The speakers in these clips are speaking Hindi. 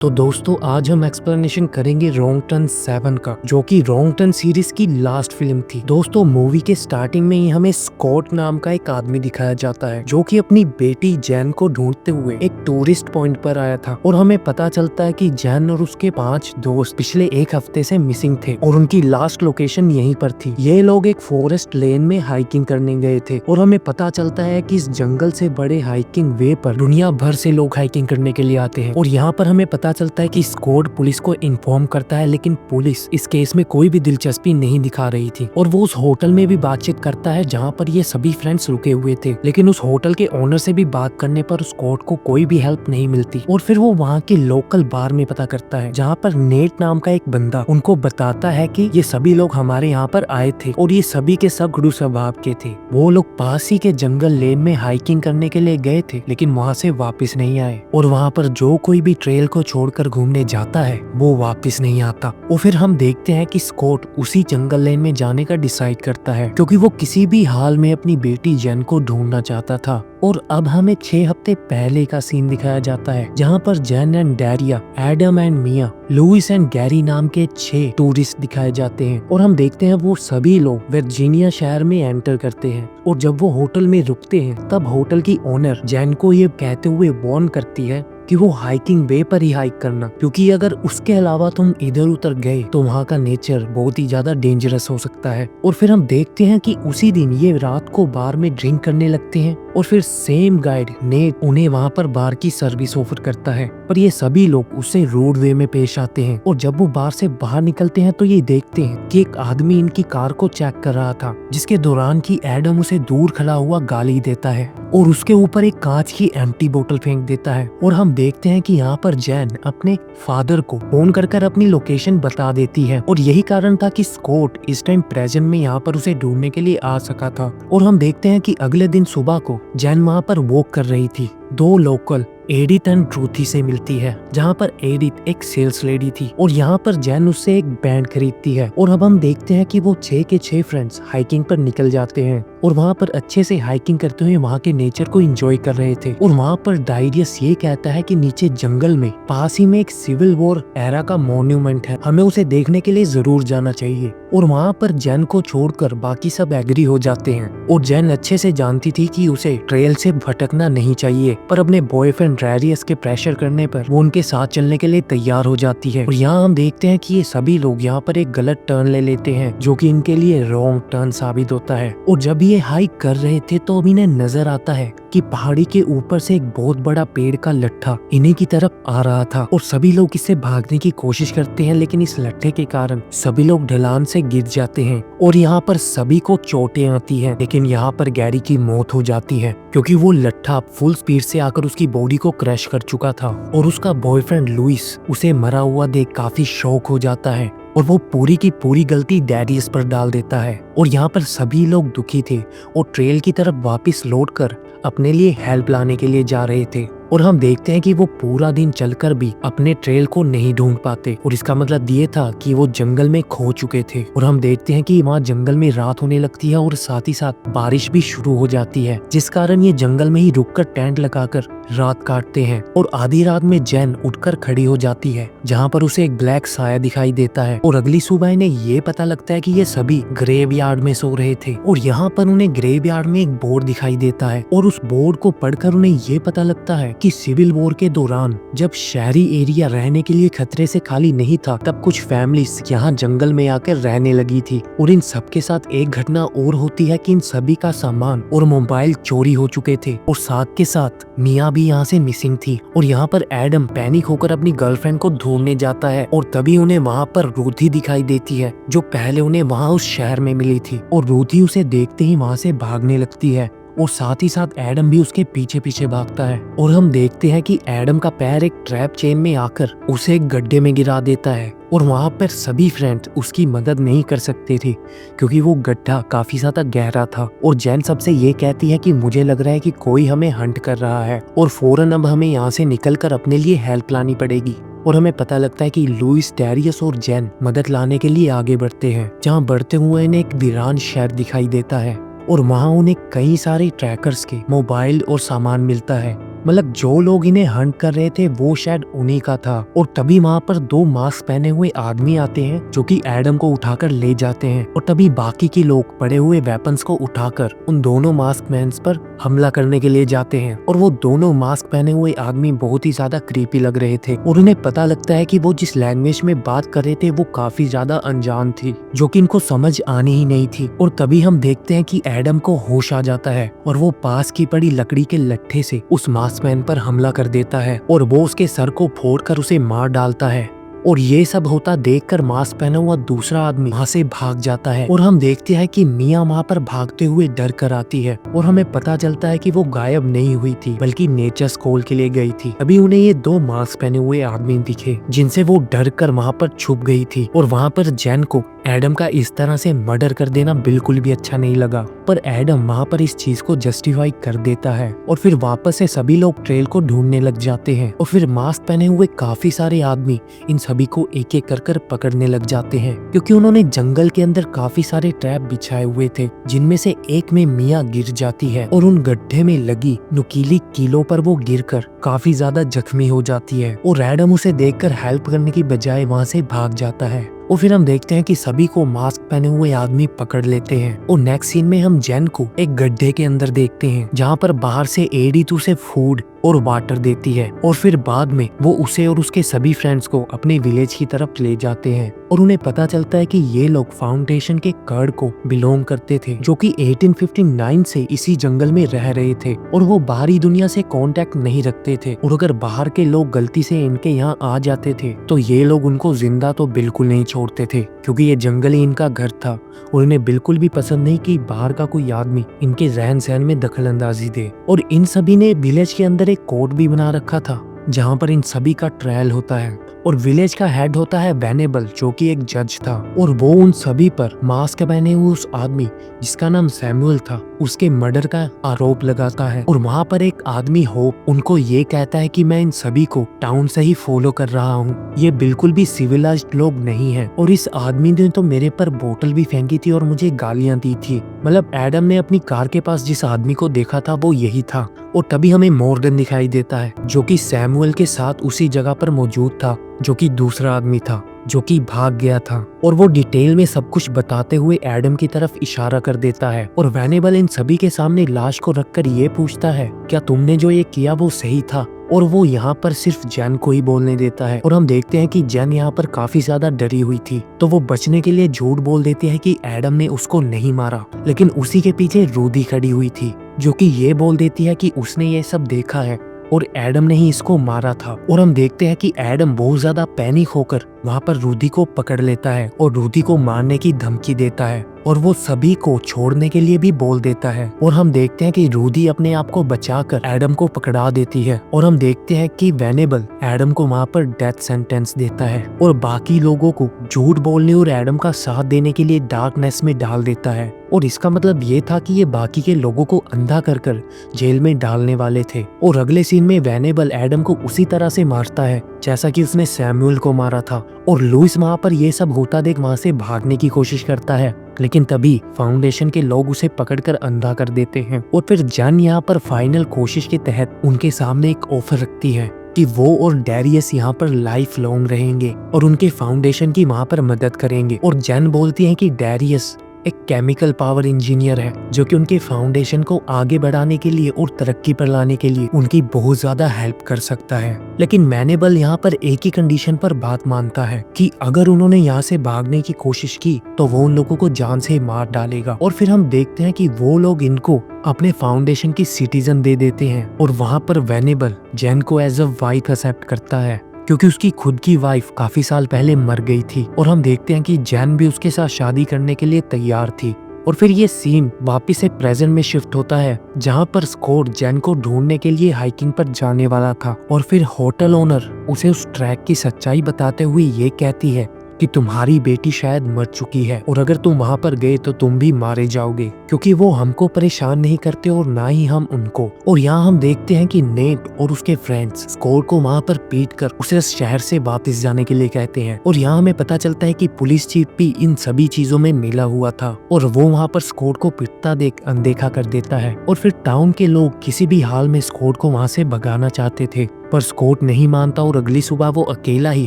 तो दोस्तों आज हम एक्सप्लेनेशन करेंगे रॉन्ग टर्न 7 का, जो कि रॉन्ग टर्न सीरीज की लास्ट फिल्म थी। दोस्तों मूवी के स्टार्टिंग में ही हमें स्कॉट नाम का एक आदमी दिखाया जाता है जो कि अपनी बेटी जैन को ढूंढते हुए एक टूरिस्ट पॉइंट पर आया था। और हमें पता चलता है कि जैन और उसके 5 दोस्त पिछले एक हफ्ते से मिसिंग थे और उनकी लास्ट लोकेशन यहीं पर थी। ये लोग एक फॉरेस्ट लेन में हाइकिंग करने गए थे और हमें पता चलता है कि इस जंगल से बड़े हाइकिंग वे पर दुनिया भर से लोग हाइकिंग करने के लिए आते हैं। और यहाँ पर हमें पता चलता है कि स्क्वाड पुलिस को इन्फॉर्म करता है, लेकिन पुलिस इस केस में कोई भी दिलचस्पी नहीं दिखा रही थी। और वो उस होटल में भी बातचीत करता है जहाँ पर ये सभी फ्रेंड्स रुके हुए थे, लेकिन उस होटल के ओनर से भी बात करने पर स्क्वाड को कोई भी हेल्प नहीं मिलती। और फिर वो वहाँ के लोकल बार में पता करता है जहाँ पर नेट नाम का एक बंदा उनको बताता है कि ये सभी लोग हमारे यहाँ पर आए थे और ये सभी के सब गुरु स्वभाव के थे। वो लोग पास ही के जंगल लेन में हाइकिंग करने के लिए गए थे, लेकिन वहाँ से वापस नहीं आए। और वहाँ पर जो कोई भी ट्रेल को छोड़कर घूमने जाता है वो वापस नहीं आता। और फिर हम देखते हैं कि स्कॉट उसी जंगल लेन में जाने का डिसाइड करता है, क्योंकि वो किसी भी हाल में अपनी बेटी जेन को ढूंढना चाहता था। और अब हमें 6 हफ्ते पहले का सीन दिखाया जाता है जहाँ पर Jane and Daria, Adam and Mia, Louis and Gary नाम के 6 टूरिस्ट दिखाए जाते हैं। और हम देखते हैं वो सभी लोग वर्जीनिया शहर में एंटर करते हैं। और जब वो होटल में रुकते हैं तब होटल की ओनर जेन को ये कहते हुए वार्न करती है कि वो हाइकिंग वे पर ही हाइक करना, क्योंकि अगर उसके अलावा तुम इधर उधर गए तो वहाँ का नेचर बहुत ही ज्यादा डेंजरस हो सकता है। और फिर हम देखते हैं कि उसी दिन ये रात को बार में ड्रिंक करने लगते हैं और फिर सेम गाइड नेट उन्हें वहाँ पर बार की सर्विस ऑफर करता है, पर ये सभी लोग उससे रूड वे में पेश आते हैं। और जब वो बार से बाहर निकलते हैं तो ये देखते हैं कि एक आदमी इनकी कार को चेक कर रहा था, जिसके दौरान की एडम उसे दूर खड़ा हुआ गाली देता है और उसके ऊपर एक कांच की एम्प्टी बोतल फेंक देता है। और हम देखते हैं कि यहाँ पर जैन अपने फादर को फोन कर अपनी लोकेशन बता देती है और यही कारण था कि स्कॉट इस टाइम प्रेजेंट में यहाँ पर उसे ढूंढने के लिए आ सका था। और हम देखते हैं कि अगले दिन सुबह को जैन वहाँ पर वॉक कर रही थी। 2 लोकल एडिथ एंड ट्रूथी से मिलती है, जहाँ पर एडिथ एक सेल्स लेडी थी और यहाँ पर जैन उससे एक बैंड खरीदती है। और अब हम देखते हैं कि वो 6 के 6 फ्रेंड्स हाइकिंग पर निकल जाते हैं और वहाँ पर अच्छे से हाइकिंग करते हुए वहाँ के नेचर को एंजॉय कर रहे थे। और वहाँ पर डायरियस ये कहता है कि नीचे जंगल में पास ही में एक सिविल वॉर एरा का मॉन्यूमेंट है, हमें उसे देखने के लिए जरूर जाना चाहिए। और वहाँ पर जैन को छोड़कर बाकी सब एग्री हो जाते हैं। और जैन अच्छे से जानती थी कि उसे ट्रेल से भटकना नहीं चाहिए, पर अपने बॉयफ्रेंड रैरियस के प्रेशर करने पर वो उनके साथ चलने के लिए तैयार हो जाती है। और यहाँ हम देखते हैं कि ये सभी लोग यहाँ पर एक गलत टर्न ले लेते हैं, जो कि इनके लिए रॉन्ग टर्न साबित होता है। और जब ये हाइक कर रहे थे तो इन्हें नजर आता है कि पहाड़ी के ऊपर से एक बहुत बड़ा पेड़ का लट्ठा इन्हीं की तरफ आ रहा था। और सभी लोग इससे भागने की कोशिश करते हैं, लेकिन इस लट्ठे के कारण सभी लोग ढलान से गिर जाते हैं और यहाँ पर सभी को चोटें आती हैं। लेकिन यहाँ पर गैरी की मौत हो जाती है, क्योंकि वो लट्ठा फुल स्पीड से आकर उसकी बॉडी को क्रैश कर चुका था। और उसका बॉयफ्रेंड लुइस उसे मरा हुआ देख काफी शॉक हो जाता है और वो पूरी की पूरी गलती डैरियस पर डाल देता है। और यहाँ पर सभी लोग दुखी थे और ट्रेल की तरफ वापस लौटकर अपने लिए हेल्प लाने के लिए जा रहे थे। और हम देखते हैं कि वो पूरा दिन चलकर भी अपने ट्रेल को नहीं ढूंढ पाते, और इसका मतलब ये था कि वो जंगल में खो चुके थे। और हम देखते हैं कि वहाँ जंगल में रात होने लगती है और साथ ही साथ बारिश भी शुरू हो जाती है, जिस कारण ये जंगल में ही रुककर टेंट लगाकर रात काटते हैं। और आधी रात में जैन उठकर खड़ी हो जाती है, जहाँ पर उसे एक ब्लैक साया दिखाई देता है। और अगली सुबह इन्हें ये पता लगता है कि ये सभी ग्रेवयार्ड में सो रहे थे। और यहाँ पर उन्हें ग्रेवयार्ड में एक बोर्ड दिखाई देता है और उस बोर्ड को पढ़कर उन्हें ये पता लगता है कि सिविल वॉर के दौरान जब शहरी एरिया रहने के लिए खतरे से खाली नहीं था, तब कुछ फैमिलीज यहाँ जंगल में आकर रहने लगी थी। और इन सबके साथ एक घटना और होती है कि इन सभी का सामान और मोबाइल चोरी हो चुके थे और साथ के साथ मिया भी यहाँ से मिसिंग थी। और यहाँ पर एडम पैनिक होकर अपनी गर्लफ्रेंड को ढूंढने जाता है और तभी उन्हें वहाँ पर रूथी दिखाई देती है, जो पहले उन्हें वहाँ उस शहर में मिली थी। और रूथी उसे देखते ही वहाँ से भागने लगती है और साथ ही साथ एडम भी उसके पीछे पीछे भागता है। और हम देखते हैं कि एडम का पैर एक ट्रैप चेन में आकर उसे एक गड्ढे में गिरा देता है और वहाँ पर सभी फ्रेंड उसकी मदद नहीं कर सकते थे, क्योंकि वो गड्ढा काफी ज्यादा गहरा था। और जैन सबसे ये कहती है कि मुझे लग रहा है कि कोई हमें हंट कर रहा है और फौरन अब हमें यहाँ से निकलकर अपने लिए हेल्प लानी पड़ेगी। और हमें पता लगता है कि लुइस, डैरियस और जैन मदद लाने के लिए आगे बढ़ते हैं, जहाँ बढ़ते हुए इन्हें एक वीरान शहर दिखाई देता है और वहाँ उन्हें कई सारे ट्रैकर्स के मोबाइल और सामान मिलता है। मतलब जो लोग इन्हें हंट कर रहे थे वो शायद उन्हीं का था। और तभी वहाँ पर दो मास्क पहने हुए आदमी आते हैं जो कि एडम को उठाकर ले जाते हैं। और तभी बाकी के लोग पड़े हुए वेपन्स को उठाकर उन दोनों मास्क मैन्स पर हमला करने के लिए जाते हैं। और वो दोनों मास्क पहने हुए आदमी बहुत ही ज्यादा क्रीपी लग रहे थे और उन्हें पता लगता है कि वो जिस लैंग्वेज में बात कर रहे थे वो काफी ज्यादा अनजान थी, जो कि इनको समझ आनी ही नहीं थी। और तभी हम देखते हैं कि एडम को होश आ जाता है और वो पास की पड़ी लकड़ी के लट्ठे से उस मास्कमैन पर हमला कर देता है और वो उसके सर को फोड़कर उसे मार डालता है। और ये सब होता देखकर मास्क पहना हुआ दूसरा आदमी वहाँ से भाग जाता है। और हम देखते हैं कि मिया वहाँ पर भागते हुए डर कर आती है और हमें पता चलता है कि वो गायब नहीं हुई थी बल्कि नेचर स्कूल के लिए गई थी। अभी उन्हें ये दो मास्क पहने हुए आदमी दिखे जिनसे वो डर कर वहाँ पर छुप गई थी। और वहाँ पर जैन को एडम का इस तरह से मर्डर कर देना बिल्कुल भी अच्छा नहीं लगा, पर एडम वहाँ पर इस चीज को जस्टिफाई कर देता है। और फिर वापस से सभी लोग ट्रेल को ढूंढने लग जाते हैं और फिर मास्क पहने हुए काफी सारे आदमी इन सभी को एक एक कर पकड़ने लग जाते हैं, क्योंकि उन्होंने जंगल के अंदर काफी सारे ट्रैप बिछाए हुए थे जिनमें से एक में मिया गिर जाती है और उन गड्ढे में लगी नुकीली कीलों पर वो गिरकर काफी ज्यादा जख्मी हो जाती है। और एडम उसे देखकर हेल्प करने की बजाय वहाँ से भाग जाता है। और फिर हम देखते हैं कि सभी को मास्क पहने हुए आदमी पकड़ लेते हैं। और नेक्स्ट सीन में हम जैन को एक गड्ढे के अंदर देखते हैं जहाँ पर बाहर से एडी उसे फूड और वाटर देती है। और फिर बाद में वो उसे और उसके सभी फ्रेंड्स को अपने विलेज की तरफ ले जाते हैं और उन्हें पता चलता है कि ये लोग फाउंडेशन के कर्ड को बिलोंग करते थे जो कि 1859 से इसी जंगल में रह रहे थे और वो बाहरी दुनिया से कांटेक्ट नहीं रखते थे। और अगर बाहर के लोग गलती से इनके यहाँ आ जाते थे तो ये लोग उनको जिंदा तो बिल्कुल नहीं छोड़ते थे, क्योंकि ये जंगल ही इनका घर था और उन्हें बिल्कुल भी पसंद नहीं कि बाहर का कोई आदमी इनके रहन सहन में दखल अंदाजी दे। और इन सभी ने विलेज के अंदर एक कोर्ट भी बना रखा था जहाँ पर इन सभी का ट्रायल होता है। और विलेज का हेड होता है वेनेबल जो कि एक जज था और वो उन सभी पर मास्क पहने हुए उस आदमी जिसका नाम सैमुअल था उसके मर्डर का आरोप लगाता है। और वहाँ पर एक आदमी होप उनको ये कहता है कि मैं इन सभी को टाउन से ही फॉलो कर रहा हूँ, ये बिल्कुल भी सिविलाइज्ड लोग नहीं है। और इस आदमी ने तो मेरे पर बोतल भी फेंकी थी और मुझे गालियां दी थी। मतलब एडम ने अपनी कार के पास जिस आदमी को देखा था वो यही था। और तभी हमें मॉर्गन दिखाई देता है जो कि सैमुअल के साथ उसी जगह पर मौजूद था, जो कि दूसरा आदमी था जो कि भाग गया था। और वो डिटेल में सब कुछ बताते हुए एडम की तरफ इशारा कर देता है। और वेनेबल इन सभी के सामने लाश को रखकर ये पूछता है क्या तुमने जो ये किया वो सही था। और वो यहाँ पर सिर्फ जैन को ही बोलने देता है। और हम देखते हैं कि जैन यहाँ पर काफी ज्यादा डरी हुई थी तो वो बचने के लिए झूठ बोल देती है कि एडम ने उसको नहीं मारा, लेकिन उसी के पीछे रूदी खड़ी हुई थी जो कि ये बोल देती है कि उसने ये सब देखा है और एडम ने ही इसको मारा था। और हम देखते हैं कि एडम बहुत ज्यादा पैनिक होकर वहाँ पर रूदी को पकड़ लेता है और रूदी को मारने की धमकी देता है और वो सभी को छोड़ने के लिए भी बोल देता है। और हम देखते हैं कि रूदी अपने आप को बचाकर एडम को पकड़ा देती है। और हम देखते हैं कि वेनेबल एडम को वहाँ पर डेथ सेंटेंस देता है और बाकी लोगों को झूठ बोलने और एडम का साथ देने के लिए डार्कनेस में डाल देता है। और इसका मतलब ये था कि ये बाकी के लोगों को अंधा कर जेल में डालने वाले थे। और अगले सीन में वेनेबल एडम को उसी तरह से मारता है जैसा कि उसने सैमुअल को मारा था। और लुइस वहाँ पर ये सब होता देख वहाँ से भागने की कोशिश करता है, लेकिन तभी फाउंडेशन के लोग उसे पकड़कर अंधा कर देते हैं। और फिर जैन यहाँ पर फाइनल कोशिश के तहत उनके सामने एक ऑफर रखती है कि वो और डैरियस यहाँ पर लाइफ लॉन्ग रहेंगे और उनके फाउंडेशन की वहाँ पर मदद करेंगे। और जैन बोलती है कि डैरियस एक केमिकल पावर इंजीनियर है जो कि उनके फाउंडेशन को आगे बढ़ाने के लिए और तरक्की पर लाने के लिए उनकी बहुत ज्यादा हेल्प कर सकता है। लेकिन मैनेबल यहाँ पर एक ही कंडीशन पर बात मानता है कि अगर उन्होंने यहाँ से भागने की कोशिश की तो वो उन लोगों को जान से मार डालेगा। और फिर हम देखते हैं कि वो लोग इनको अपने फाउंडेशन की सिटीजन दे देते हैं और वहाँ पर वेनेबल जैन को एज अ वाइफ एक्सेप्ट करता है क्योंकि उसकी खुद की वाइफ काफी साल पहले मर गई थी। और हम देखते हैं कि जैन भी उसके साथ शादी करने के लिए तैयार थी। और फिर ये सीन वापिस से प्रेजेंट में शिफ्ट होता है जहाँ पर स्कॉट जैन को ढूंढने के लिए हाइकिंग पर जाने वाला था। और फिर होटल ओनर उसे उस ट्रैक की सच्चाई बताते हुए ये कहती है कि तुम्हारी बेटी शायद मर चुकी है और अगर तुम वहाँ पर गए तो तुम भी मारे जाओगे, क्योंकि वो हमको परेशान नहीं करते और ना ही हम उनको। और यहाँ हम देखते हैं कि नेट और उसके फ्रेंड्स स्कॉट को वहाँ पर पीट कर उसे शहर से वापस जाने के लिए कहते हैं। और यहाँ हमें पता चलता है कि पुलिस चीफ भी इन सभी चीजों में मिला हुआ था और वो वहाँ पर स्कॉट को पिटता देख अनदेखा कर देता है। और फिर टाउन के लोग किसी भी हाल में स्कॉट को वहाँ से भगाना चाहते थे, पर स्कॉट नहीं मानता और अगली सुबह वो अकेला ही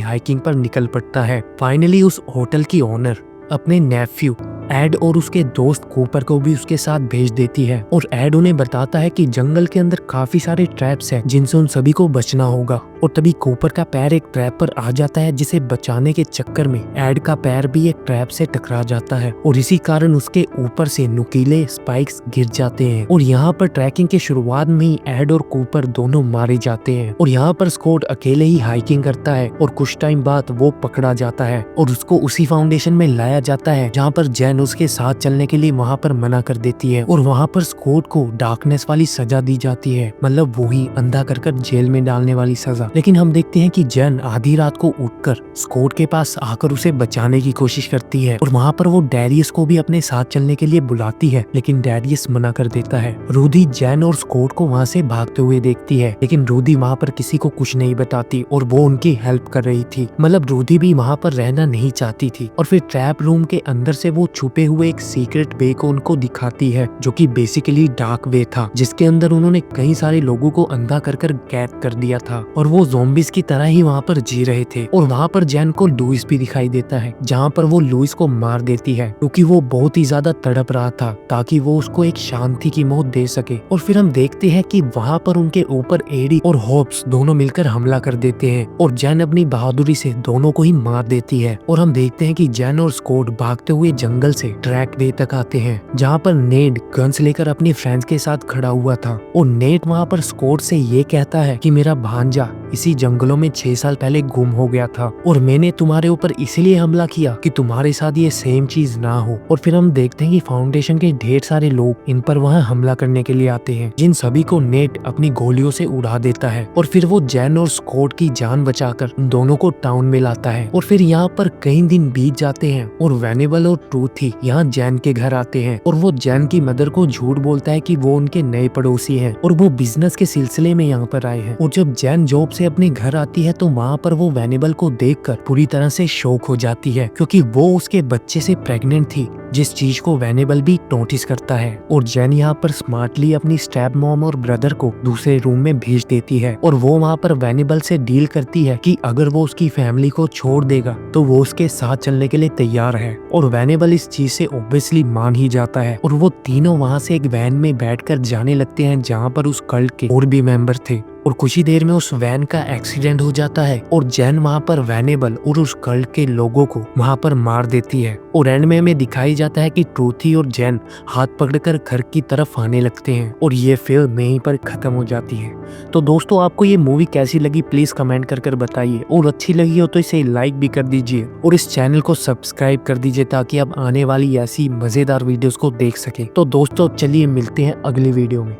हाइकिंग पर निकल पड़ता है। फाइनली उस होटल की ओनर अपने नेफ्यू एड और उसके दोस्त कूपर को भी उसके साथ भेज देती है और एड उन्हें बताता है कि जंगल के अंदर काफी सारे ट्रैप्स हैं जिनसे उन सभी को बचना होगा। और तभी कूपर का पैर एक ट्रैप पर आ जाता है, जिसे बचाने के चक्कर में एड का पैर भी एक ट्रैप से टकरा जाता है और इसी कारण उसके ऊपर से नुकीले स्पाइक्स गिर जाते हैं। और यहाँ पर ट्रैकिंग के शुरुआत में ही एड और कूपर दोनों मारे जाते हैं और यहाँ पर स्कॉट अकेले ही हाइकिंग करता है और कुछ टाइम बाद वो पकड़ा जाता है और उसको उसी फाउंडेशन में लाया जाता है जहाँ पर जैन उसके साथ चलने के लिए वहाँ पर मना कर देती है और वहाँ पर स्कॉट को डार्कनेस वाली सजा दी जाती है, मतलब वही अंधा कर जेल में डालने वाली सजा। लेकिन हम देखते हैं कि जैन आधी रात को उठकर स्कॉट के पास आकर उसे बचाने की कोशिश करती है और वहाँ पर वो डैरियस को भी अपने साथ चलने के लिए बुलाती है, लेकिन डैरियस मना कर देता है। रूदी जैन और स्कॉट को वहाँ से भागते हुए देखती है, लेकिन रूदी वहाँ पर किसी को कुछ नहीं बताती और वो उनकी हेल्प कर रही थी, मतलब रूदी भी वहाँ पर रहना नहीं चाहती थी। और फिर ट्रैप रूम के अंदर से वो छुपे हुए एक सीक्रेट वे को उनको दिखाती है, जो कि बेसिकली डार्क वे था, जिसके अंदर उन्होंने कई सारे लोगों को अंधा कर कैद कर दिया था और वो ज़ॉम्बीज की तरह ही वहाँ पर जी रहे थे। और वहाँ पर जैन को लुइस भी दिखाई देता है, जहाँ पर वो लुइस को मार देती है क्योंकि वो बहुत ही ज्यादा तड़प रहा था ताकि वो उसको एक शांति की मौत दे सके। और फिर हम देखते हैं कि वहाँ पर उनके ऊपर एडी और होप्स दोनों मिलकर हमला कर देते हैं और जैन अपनी बहादुरी से दोनों को ही मार देती है। और हम देखते हैं कि जैन और स्कॉट भागते हुए जंगल से ट्रैक वे तक आते हैं, जहाँ पर नेट गन्स लेकर अपने फ्रेंड्स के साथ खड़ा हुआ था और नेट वहाँ पर स्कॉट से ये कहता है कि मेरा भांजा इसी जंगलों में 6 साल पहले गुम हो गया था और मैंने तुम्हारे ऊपर इसलिए हमला किया कि तुम्हारे साथ ये सेम चीज ना हो। और फिर हम देखते हैं कि फाउंडेशन के ढेर सारे लोग इन पर वहाँ हमला करने के लिए आते हैं, जिन सभी को नेट अपनी गोलियों से उड़ा देता है और फिर वो जैन और स्कॉट की जान बचाकर उन दोनों को टाउन में लाता है। और फिर यहाँ पर कई दिन बीत जाते हैं और वेनेबल और ट्रूथी यहाँ जैन के घर आते हैं और वो जैन की मदर को झूठ बोलता है कि वो उनके नए पड़ोसी हैं और वो बिजनेस के सिलसिले में यहाँ पर आए हैं। और जब जैन जॉब से अपने घर आती है तो वहाँ पर वो वेनेबल को देखकर पूरी तरह से शॉक हो जाती है, क्योंकि वो उसके बच्चे से प्रेग्नेंट थी, जिस चीज को वेनेबल भी नोटिस करता है। और जैन यहाँ पर स्मार्टली अपनी स्टेप मॉम और ब्रदर को दूसरे रूम में भेज देती है और वो वहाँ पर वेनेबल से डील करती है कि अगर वो उसकी फैमिली को छोड़ देगा तो वो उसके साथ चलने के लिए तैयार है। और वेनेबल इस चीज से ऑब्वियसली मान ही जाता है और वो तीनों वहाँ से एक वैन में बैठकर जाने लगते हैं, जहाँ पर उस कल्ट के और भी मेंबर थे। और कुछ ही देर में उस वैन का एक्सीडेंट हो जाता है और जैन वहाँ पर वेनेबल और उस कल्ट के लोगों को वहाँ पर मार देती है। और एंड में हमें दिखाई जाता है कि ट्रूथी और जैन हाथ पकड़कर घर की तरफ आने लगते हैं और ये फिल्म यहीं पर खत्म हो जाती है। तो दोस्तों, आपको ये मूवी कैसी लगी प्लीज कमेंट कर बताइए, और अच्छी लगी हो तो इसे लाइक भी कर दीजिए और इस चैनल को सब्सक्राइब कर दीजिए ताकि आप आने वाली ऐसी मजेदार वीडियोस को देख सके। तो दोस्तों चलिए मिलते हैं अगली वीडियो में।